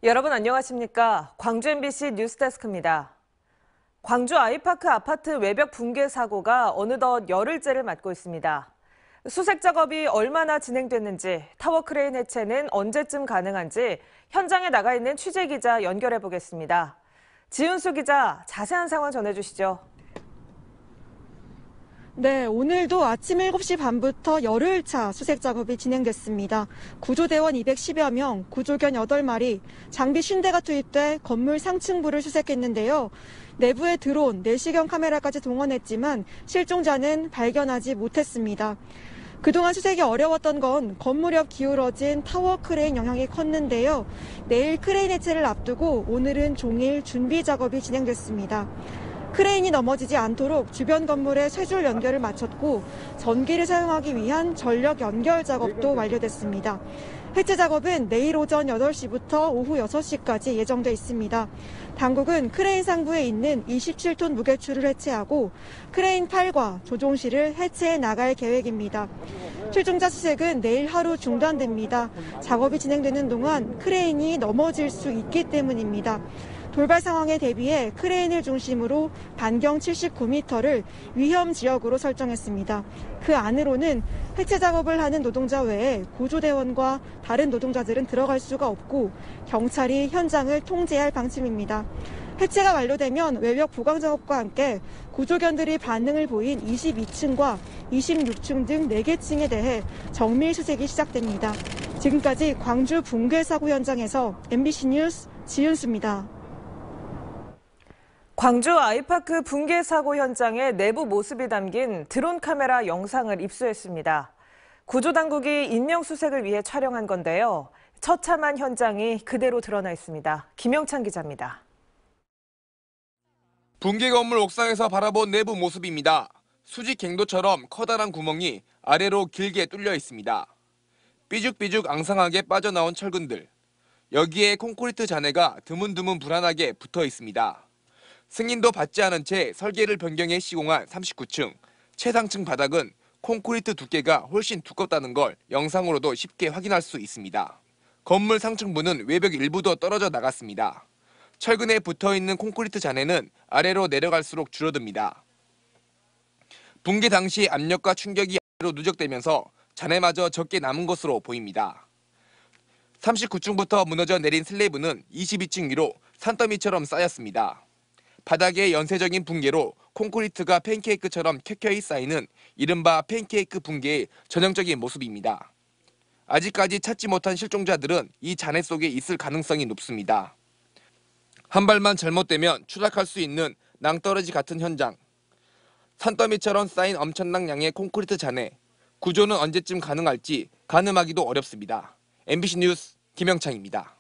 여러분 안녕하십니까? 광주 MBC 뉴스데스크입니다. 광주 아이파크 아파트 외벽 붕괴 사고가 어느덧 열흘째를 맞고 있습니다. 수색 작업이 얼마나 진행됐는지, 타워 크레인 해체는 언제쯤 가능한지 현장에 나가 있는 취재 기자 연결해 보겠습니다. 지은수 기자, 자세한 상황 전해주시죠. 네, 오늘도 아침 7시 반부터 열흘차 수색 작업이 진행됐습니다. 구조대원 210여 명, 구조견 8마리, 장비 50대가 투입돼 건물 상층부를 수색했는데요. 내부에 드론, 내시경 카메라까지 동원했지만 실종자는 발견하지 못했습니다. 그동안 수색이 어려웠던 건 건물 옆 기울어진 타워 크레인 영향이 컸는데요. 내일 크레인 해체를 앞두고 오늘은 종일 준비 작업이 진행됐습니다. 크레인이 넘어지지 않도록 주변 건물에 쇠줄 연결을 마쳤고 전기를 사용하기 위한 전력 연결 작업도 완료됐습니다. 해체 작업은 내일 오전 8시부터 오후 6시까지 예정돼 있습니다. 당국은 크레인 상부에 있는 27톤 무게추를 해체하고 크레인 팔과 조종실을 해체해 나갈 계획입니다. 실종자 수색은 내일 하루 중단됩니다. 작업이 진행되는 동안 크레인이 넘어질 수 있기 때문입니다. 돌발 상황에 대비해 크레인을 중심으로 반경 79m를 위험 지역으로 설정했습니다. 그 안으로는 해체 작업을 하는 노동자 외에 구조대원과 다른 노동자들은 들어갈 수가 없고 경찰이 현장을 통제할 방침입니다. 해체가 완료되면 외벽 보강 작업과 함께 구조견들이 반응을 보인 22층과 26층 등 4개 층에 대해 정밀 수색이 시작됩니다. 지금까지 광주 붕괴 사고 현장에서 MBC 뉴스 지은수입니다. 광주 아이파크 붕괴 사고 현장의 내부 모습이 담긴 드론 카메라 영상을 입수했습니다. 구조당국이 인명수색을 위해 촬영한 건데요. 처참한 현장이 그대로 드러나 있습니다. 김영찬 기자입니다. 붕괴 건물 옥상에서 바라본 내부 모습입니다. 수직 갱도처럼 커다란 구멍이 아래로 길게 뚫려 있습니다. 삐죽삐죽 앙상하게 빠져나온 철근들. 여기에 콘크리트 잔해가 드문드문 불안하게 붙어 있습니다. 승인도 받지 않은 채 설계를 변경해 시공한 39층, 최상층 바닥은 콘크리트 두께가 훨씬 두껍다는 걸 영상으로도 쉽게 확인할 수 있습니다. 건물 상층부는 외벽 일부도 떨어져 나갔습니다. 철근에 붙어있는 콘크리트 잔해는 아래로 내려갈수록 줄어듭니다. 붕괴 당시 압력과 충격이 아래로 누적되면서 잔해마저 적게 남은 것으로 보입니다. 39층부터 무너져 내린 슬래브는 22층 위로 산더미처럼 쌓였습니다. 바닥의 연쇄적인 붕괴로 콘크리트가 팬케이크처럼 켜켜이 쌓이는 이른바 팬케이크 붕괴의 전형적인 모습입니다. 아직까지 찾지 못한 실종자들은 이 잔해 속에 있을 가능성이 높습니다. 한 발만 잘못되면 추락할 수 있는 낭떠러지 같은 현장. 산더미처럼 쌓인 엄청난 양의 콘크리트 잔해. 구조는 언제쯤 가능할지 가늠하기도 어렵습니다. MBC 뉴스 김영창입니다.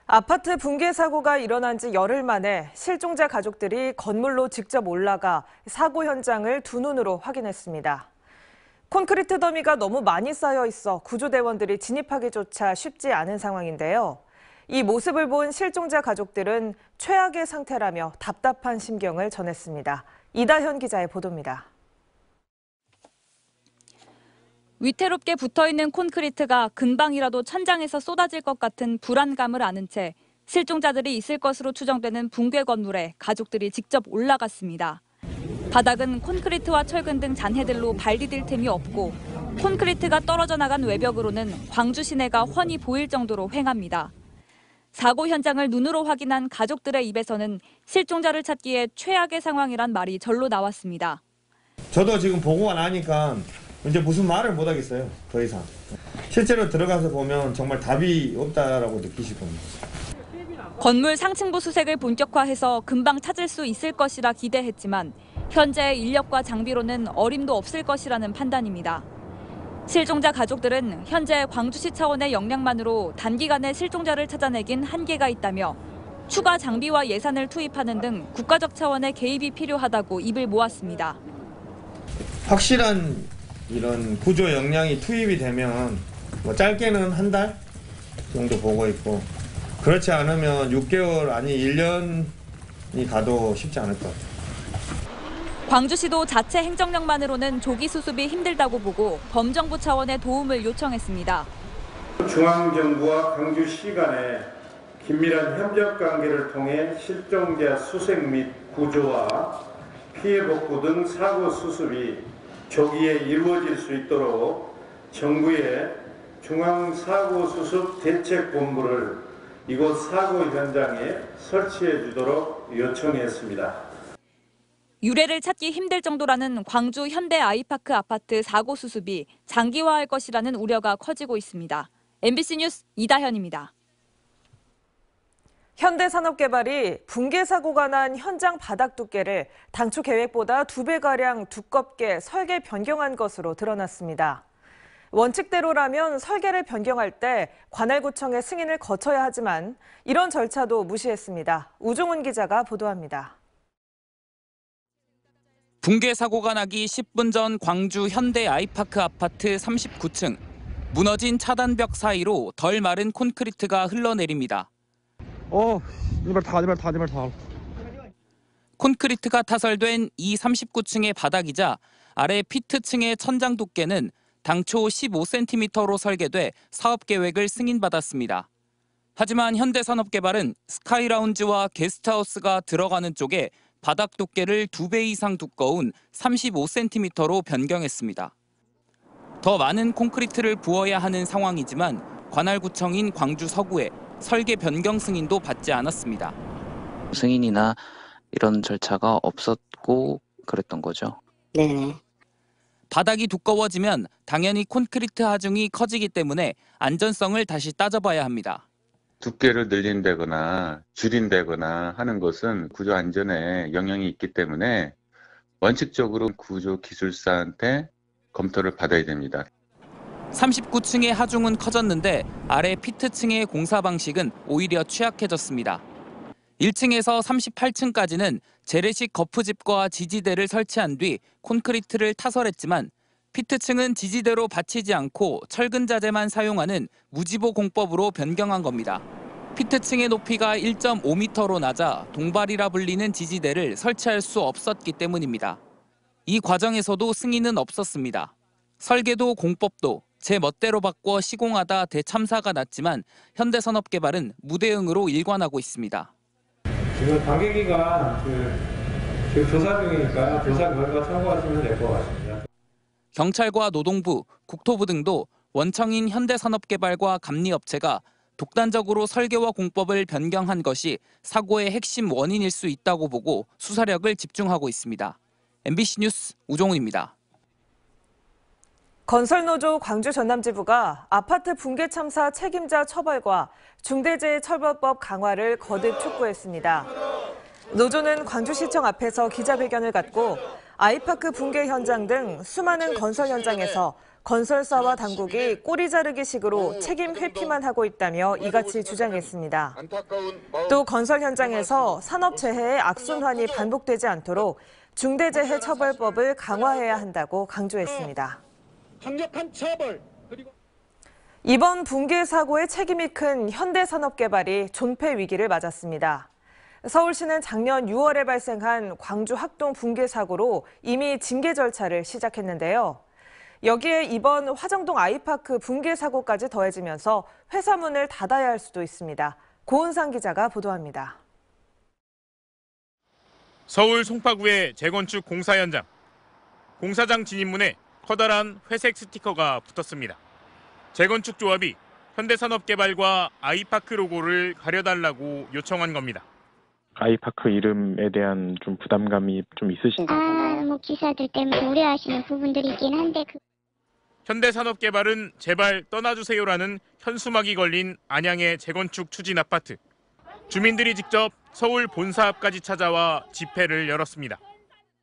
아파트 붕괴 사고가 일어난 지 열흘 만에 실종자 가족들이 건물로 직접 올라가 사고 현장을 두 눈으로 확인했습니다. 콘크리트 더미가 너무 많이 쌓여 있어 구조대원들이 진입하기조차 쉽지 않은 상황인데요. 이 모습을 본 실종자 가족들은 최악의 상태라며 답답한 심경을 전했습니다. 이다현 기자의 보도입니다. 위태롭게 붙어있는 콘크리트가 금방이라도 천장에서 쏟아질 것 같은 불안감을 안은 채 실종자들이 있을 것으로 추정되는 붕괴 건물에 가족들이 직접 올라갔습니다. 바닥은 콘크리트와 철근 등 잔해들로 발 디딜 틈이 없고 콘크리트가 떨어져 나간 외벽으로는 광주 시내가 훤히 보일 정도로 휑합니다. 사고 현장을 눈으로 확인한 가족들의 입에서는 실종자를 찾기에 최악의 상황이란 말이 절로 나왔습니다. 저도 지금 보고가 나니까 이제 무슨 말을 못 하겠어요. 더 이상. 실제로 들어가서 보면 정말 답이 없다라고 느끼실 겁니다. 건물 상층부 수색을 본격화해서 금방 찾을 수 있을 것이라 기대했지만 현재의 인력과 장비로는 어림도 없을 것이라는 판단입니다. 실종자 가족들은 현재 광주시 차원의 역량만으로 단기간에 실종자를 찾아내긴 한계가 있다며 추가 장비와 예산을 투입하는 등 국가적 차원의 개입이 필요하다고 입을 모았습니다. 확실한 이런 구조 역량이 투입이 되면 뭐 짧게는 한 달 정도 보고 있고 그렇지 않으면 6개월 아니 1년이 가도 쉽지 않을 것 같아요. 광주시도 자체 행정력만으로는 조기 수습이 힘들다고 보고 범정부 차원의 도움을 요청했습니다. 중앙정부와 광주시 간의 긴밀한 협력 관계를 통해 실종자 수색 및 구조와 피해 복구 등 사고 수습이 조기에 이루어질 수 있도록 정부의 중앙사고수습대책본부를 이곳 사고 현장에 설치해 주도록 요청했습니다. 유례를 찾기 힘들 정도라는 광주 현대 아이파크 아파트 사고 수습이 장기화할 것이라는 우려가 커지고 있습니다. MBC 뉴스 이다현입니다. 현대산업개발이 붕괴 사고가 난 현장 바닥 두께를 당초 계획보다 2배가량 두껍게 설계 변경한 것으로 드러났습니다. 원칙대로라면 설계를 변경할 때 관할구청의 승인을 거쳐야 하지만 이런 절차도 무시했습니다. 우종훈 기자가 보도합니다. 붕괴 사고가 나기 10분 전 광주 현대 아이파크 아파트 39층. 무너진 차단벽 사이로 덜 마른 콘크리트가 흘러내립니다. 제발 다. 콘크리트가 타설된 이 39층의 바닥이자 아래 피트층의 천장 두께는 당초 15cm로 설계돼 사업 계획을 승인받았습니다. 하지만 현대산업개발은 스카이라운지와 게스트하우스가 들어가는 쪽에 바닥 두께를 2배 이상 두꺼운 35cm로 변경했습니다. 더 많은 콘크리트를 부어야 하는 상황이지만 관할구청인 광주 서구에 설계 변경 승인도 받지 않았습니다. 승인이나 이런 절차가 없었고 그랬던 거죠. 네. 바닥이 두꺼워지면 당연히 콘크리트 하중이 커지기 때문에 안전성을 다시 따져봐야 합니다. 두께를 늘린다거나 줄인다거나 하는 것은 구조 안전에 영향이 있기 때문에 원칙적으로 구조 기술사한테 검토를 받아야 됩니다. 39층의 하중은 커졌는데 아래 피트층의 공사 방식은 오히려 취약해졌습니다. 1층에서 38층까지는 재래식 거푸집과 지지대를 설치한 뒤 콘크리트를 타설했지만 피트층은 지지대로 받치지 않고 철근 자재만 사용하는 무지보 공법으로 변경한 겁니다. 피트층의 높이가 1.5m로 낮아 동발이라 불리는 지지대를 설치할 수 없었기 때문입니다. 이 과정에서도 승인은 없었습니다. 설계도 공법도 제 멋대로 바꿔 시공하다 대참사가 났지만 현대산업개발은 무대응으로 일관하고 있습니다. 지금 단계기간 조사 중이니까 조사 결과 참고하시면 될 것 같습니다. 경찰과 노동부, 국토부 등도 원청인 현대산업개발과 감리업체가 독단적으로 설계와 공법을 변경한 것이 사고의 핵심 원인일 수 있다고 보고 수사력을 집중하고 있습니다. MBC 뉴스 우종훈입니다. 건설노조 광주 전남지부가 아파트 붕괴 참사 책임자 처벌과 중대재해처벌법 강화를 거듭 촉구했습니다. 노조는 광주시청 앞에서 기자회견을 갖고 아이파크 붕괴 현장 등 수많은 건설 현장에서 건설사와 당국이 꼬리 자르기식으로 책임 회피만 하고 있다며 이같이 주장했습니다. 또 건설 현장에서 산업재해의 악순환이 반복되지 않도록 중대재해처벌법을 강화해야 한다고 강조했습니다. 강력한 처벌 이번 붕괴 사고의 책임이 큰 현대산업개발이 존폐 위기를 맞았습니다. 서울시는 작년 6월에 발생한 광주 학동 붕괴 사고로 이미 징계 절차를 시작했는데요. 여기에 이번 화정동 아이파크 붕괴 사고까지 더해지면서 회사 문을 닫아야 할 수도 있습니다. 고은상 기자가 보도합니다. 서울 송파구의 재건축 공사 현장. 공사장 진입문에 커다란 회색 스티커가 붙었습니다. 재건축 조합이 현대산업개발과 아이파크 로고를 가려달라고 요청한 겁니다. 아이파크 이름에 대한 좀 부담감이 좀 있으신가요? 기사들 때문에 우려하시는 부분들이 있긴 한데 현대산업개발은 제발 떠나주세요라는 현수막이 걸린 안양의 재건축 추진 아파트. 주민들이 직접 서울 본사 앞까지 찾아와 집회를 열었습니다.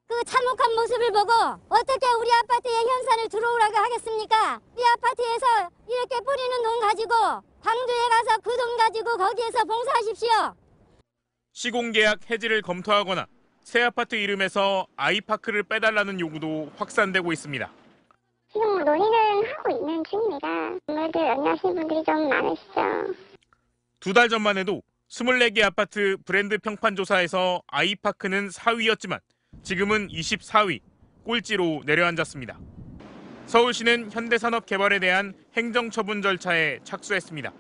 그 참혹한 모습을 보고 어떻게 우리 아파트에 현산을 들어오라고 하겠습니까? 우리 아파트에서 이렇게 뿌리는 돈 가지고 광주에 가서 그 돈 가지고 거기에서 봉사하십시오. 시공계약 해지를 검토하거나 새 아파트 이름에서 아이파크를 빼달라는 요구도 확산되고 있습니다. 지금 논의는 하고 있는 중입니다. 오늘들 연락하신 분들이 좀 많으시죠. 2달 전만 해도 24개 아파트 브랜드 평판 조사에서 아이파크는 4위였지만 지금은 24위, 꼴찌로 내려앉았습니다. 서울시는 현대산업개발에 대한 행정처분 절차에 착수했습니다.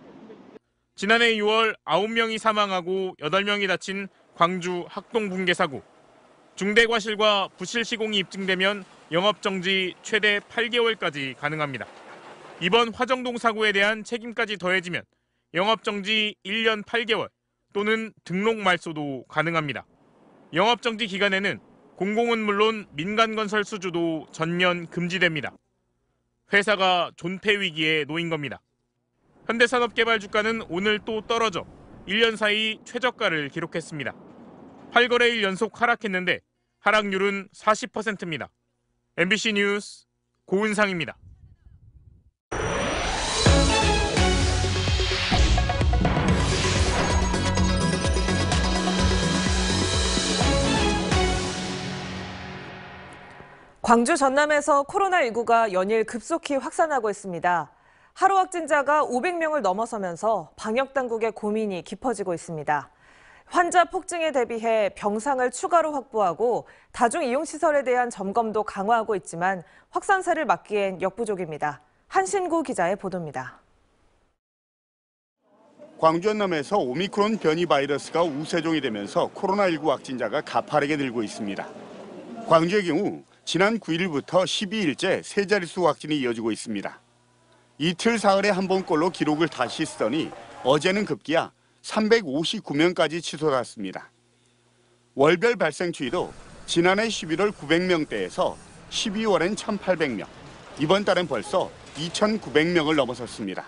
지난해 6월 9명이 사망하고 8명이 다친 광주 학동 붕괴 사고. 중대과실과 부실 시공이 입증되면 영업정지 최대 8개월까지 가능합니다. 이번 화정동 사고에 대한 책임까지 더해지면 영업정지 1년 8개월 또는 등록 말소도 가능합니다. 영업정지 기간에는 공공은 물론 민간건설 수주도 전면 금지됩니다. 회사가 존폐 위기에 놓인 겁니다. 현대산업개발 주가는 오늘 또 떨어져 1년 사이 최저가를 기록했습니다. 8거래일 연속 하락했는데 하락률은 40%입니다. MBC 뉴스 고은상입니다. 광주 전남에서 코로나19가 연일 급속히 확산하고 있습니다. 하루 확진자가 500명을 넘어서면서 방역당국의 고민이 깊어지고 있습니다. 환자 폭증에 대비해 병상을 추가로 확보하고 다중이용시설에 대한 점검도 강화하고 있지만 확산세를 막기엔 역부족입니다. 한신구 기자의 보도입니다. 광주 전남에서 오미크론 변이 바이러스가 우세종이 되면서 코로나19 확진자가 가파르게 늘고 있습니다. 광주의 경우 지난 9일부터 12일째 세 자릿수 확진이 이어지고 있습니다. 이틀 사흘에 한 번꼴로 기록을 다시 쓰더니 어제는 급기야 359명까지 치솟았습니다. 월별 발생 추이도 지난해 11월 900명대에서 12월엔 1,800명, 이번 달엔 벌써 2,900명을 넘어섰습니다.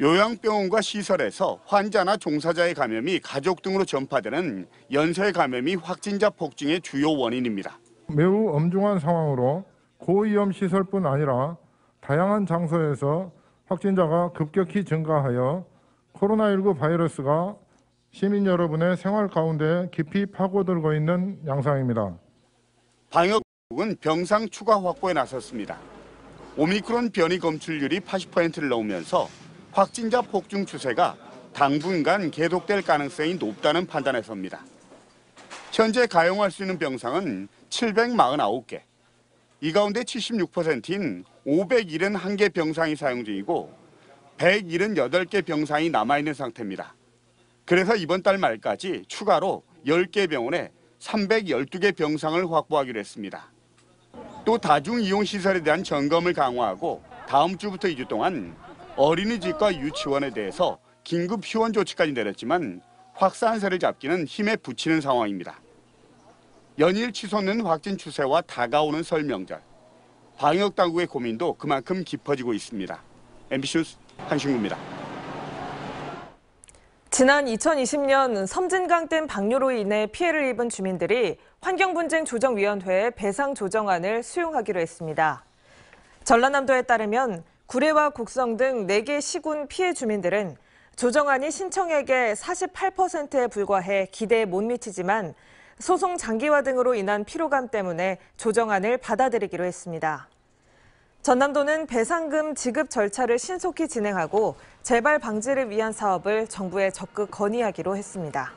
요양병원과 시설에서 환자나 종사자의 감염이 가족 등으로 전파되는 연쇄 감염이 확진자 폭증의 주요 원인입니다. 매우 엄중한 상황으로 고위험 시설뿐 아니라 다양한 장소에서 확진자가 급격히 증가하여 코로나19 바이러스가 시민 여러분의 생활 가운데 깊이 파고들고 있는 양상입니다. 방역당국은 병상 추가 확보에 나섰습니다. 오미크론 변이 검출률이 80%를 넘으면서 확진자 폭증 추세가 당분간 계속될 가능성이 높다는 판단에서입니다. 현재 가용할 수 있는 병상은 749개. 이 가운데 76%인 571개 병상이 사용 중이고 178개 병상이 남아있는 상태입니다. 그래서 이번 달 말까지 추가로 10개 병원에 312개 병상을 확보하기로 했습니다. 또 다중이용시설에 대한 점검을 강화하고 다음 주부터 2주 동안 어린이집과 유치원에 대해서 긴급 휴원 조치까지 내렸지만 확산세를 잡기는 힘에 부치는 상황입니다. 연일 치솟는 확진 추세와 다가오는 설 명절, 방역당국의 고민도 그만큼 깊어지고 있습니다. MBC 뉴스 한신구입니다. 지난 2020년 섬진강댐 방류로 인해 피해를 입은 주민들이 환경분쟁조정위원회에 배상 조정안을 수용하기로 했습니다. 전라남도에 따르면 구례와 곡성 등 4개 시군 피해 주민들은 조정안이 신청액의 48%에 불과해 기대에 못 미치지만 소송 장기화 등으로 인한 피로감 때문에 조정안을 받아들이기로 했습니다. 전남도는 배상금 지급 절차를 신속히 진행하고 재발 방지를 위한 사업을 정부에 적극 건의하기로 했습니다.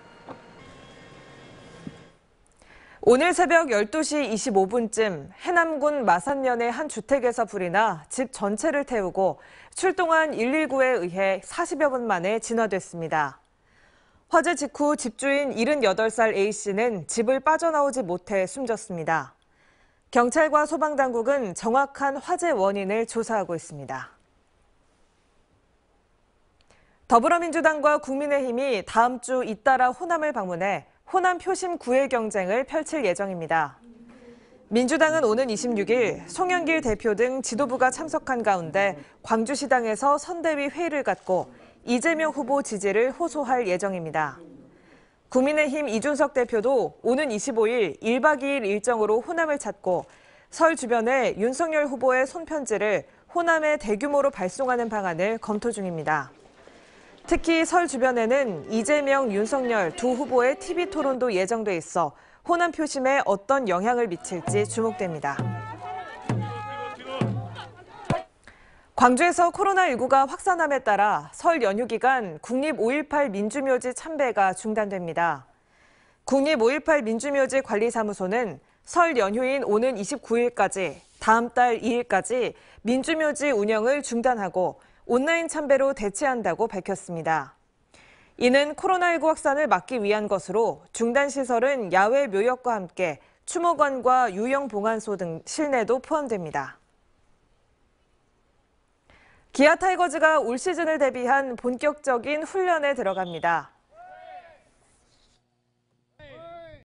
오늘 새벽 12시 25분쯤 해남군 마산면의 한 주택에서 불이 나 집 전체를 태우고 출동한 119에 의해 40여 분 만에 진화됐습니다. 화재 직후 집주인 78살 A씨는 집을 빠져나오지 못해 숨졌습니다. 경찰과 소방당국은 정확한 화재 원인을 조사하고 있습니다. 더불어민주당과 국민의힘이 다음 주 잇따라 호남을 방문해 호남 표심 구애 경쟁을 펼칠 예정입니다. 민주당은 오는 26일 송영길 대표 등 지도부가 참석한 가운데 광주시당에서 선대위 회의를 갖고 이재명 후보 지지를 호소할 예정입니다. 국민의힘 이준석 대표도 오는 25일 1박 2일 일정으로 호남을 찾고 설 주변에 윤석열 후보의 손편지를 호남에 대규모로 발송하는 방안을 검토 중입니다. 특히 설 주변에는 이재명, 윤석열 두 후보의 TV 토론도 예정돼 있어 호남 표심에 어떤 영향을 미칠지 주목됩니다. 광주에서 코로나19가 확산함에 따라 설 연휴 기간 국립 5.18 민주묘지 참배가 중단됩니다. 국립 5.18 민주묘지 관리사무소는 설 연휴인 오는 29일까지 다음 달 2일까지 민주묘지 운영을 중단하고 온라인 참배로 대체한다고 밝혔습니다. 이는 코로나19 확산을 막기 위한 것으로 중단 시설은 야외 묘역과 함께 추모관과 유형봉안소 등 실내도 포함됩니다. 기아 타이거즈가 올 시즌을 대비한 본격적인 훈련에 들어갑니다.